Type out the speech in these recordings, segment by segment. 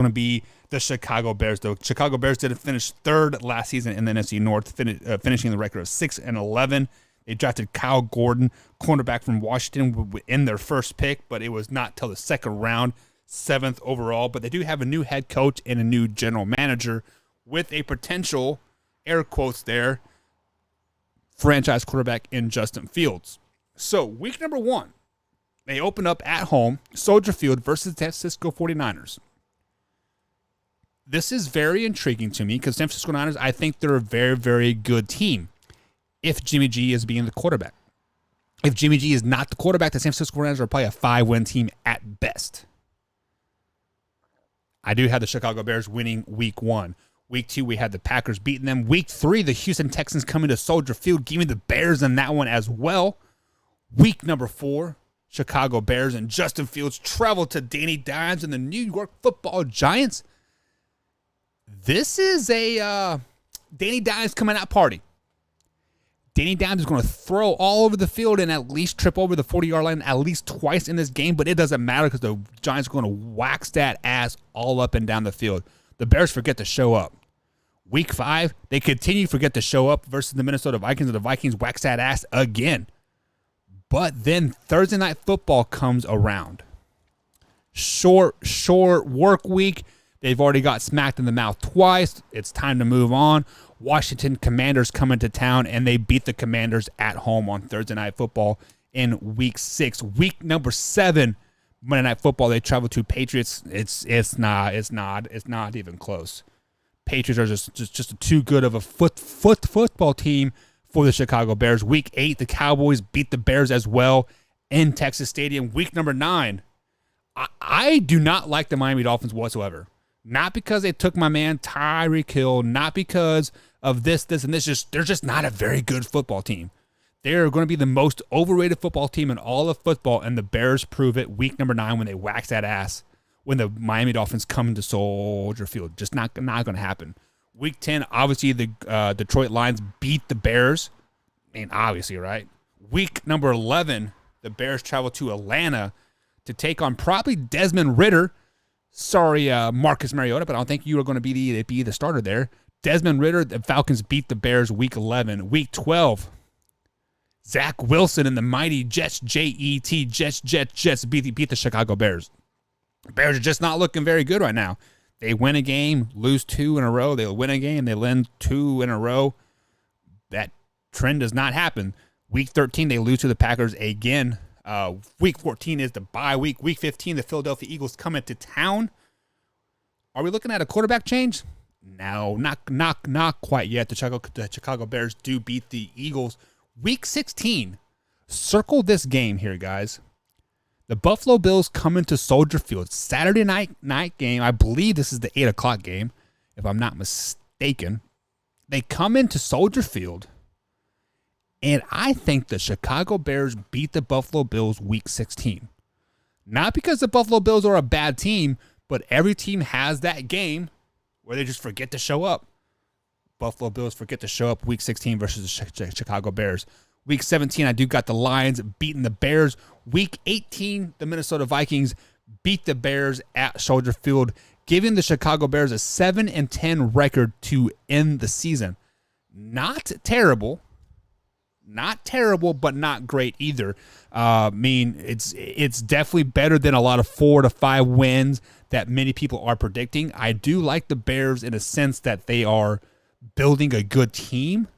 going to be the Chicago Bears. The Chicago Bears didn't finish third last season in the NFC North, finishing the record of 6-11. They drafted Kyle Gordon, cornerback from Washington, in their first pick, but it was not till the second round, 7th overall. But they do have a new head coach and a new general manager with a potential, air quotes there, franchise quarterback in Justin Fields. So week number 1, they open up at home, Soldier Field versus the San Francisco 49ers. This is very intriguing to me because San Francisco 49ers, I think they're a very, very good team if Jimmy G is being the quarterback. If Jimmy G is not the quarterback, the San Francisco 49ers are probably a 5-win team at best. I do have the Chicago Bears winning week 1. Week 2, we had the Packers beating them. Week 3, the Houston Texans coming to Soldier Field. Give me the Bears in that one as well. Week number 4, Chicago Bears and Justin Fields travel to Danny Dimes and the New York Football Giants. This is a Danny Dimes coming out party. Danny Dimes is going to throw all over the field and at least trip over the 40-yard line at least twice in this game, but it doesn't matter because the Giants are going to wax that ass all up and down the field. The Bears forget to show up. Week 5, they continue to forget to show up versus the Minnesota Vikings, and the Vikings wax that ass again. But then Thursday Night Football comes around. Short work week. They've already got smacked in the mouth twice. It's time to move on. Washington Commanders come into town, and they beat the Commanders at home on Thursday Night Football in Week 6. Week number 7, Monday Night Football, they travel to Patriots. It's not even close. Patriots are just too good of a football team for the Chicago Bears. Week 8, the Cowboys beat the Bears as well in Texas Stadium. Week number 9, I do not like the Miami Dolphins whatsoever. Not because they took my man Tyreek Hill, not because of this, and this. They're just not a very good football team. They're going to be the most overrated football team in all of football, and the Bears prove it week number 9 when they wax that ass when the Miami Dolphins come to Soldier Field. Just not going to happen. Week 10, obviously the Detroit Lions beat the Bears. I mean, obviously, right? Week number 11, the Bears travel to Atlanta to take on probably Desmond Ridder. Sorry, Marcus Mariota, but I don't think you are going to be the starter there. Desmond Ridder, the Falcons beat the Bears week 11. Week 12, Zach Wilson and the mighty Jets, Jets beat the Chicago Bears. Bears are just not looking very good right now. They win a game, lose 2 in a row. They win a game, they win 2 in a row. That trend does not happen. Week 13, they lose to the Packers again. Week 14 is the bye week. Week 15, the Philadelphia Eagles come into town. Are we looking at a quarterback change? No, not quite yet. The Chicago Bears do beat the Eagles. Week 16, circle this game here, guys. The Buffalo Bills come into Soldier Field. Saturday night game. I believe this is the 8 o'clock game, if I'm not mistaken. They come into Soldier Field, and I think the Chicago Bears beat the Buffalo Bills week 16. Not because the Buffalo Bills are a bad team, but every team has that game where they just forget to show up. Buffalo Bills forget to show up week 16 versus the Chicago Bears. Week 17, I do got the Lions beating the Bears. Week 18, the Minnesota Vikings beat the Bears at Soldier Field, giving the Chicago Bears a 7-10 record to end the season. Not terrible, but not great either. I mean, it's definitely better than a lot of 4 to 5 wins that many people are predicting. I do like the Bears in a sense that they are building a good team,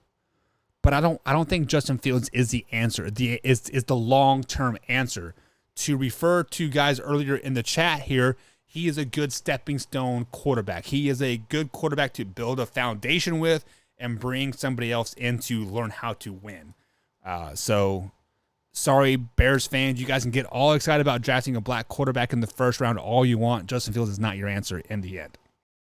but I don't think Justin Fields is the answer. Is the long-term answer. To refer to guys earlier in the chat here, he is a good stepping stone quarterback. He is a good quarterback to build a foundation with and bring somebody else in to learn how to win. So, sorry, Bears fans. You guys can get all excited about drafting a black quarterback in the first round all you want. Justin Fields is not your answer in the end.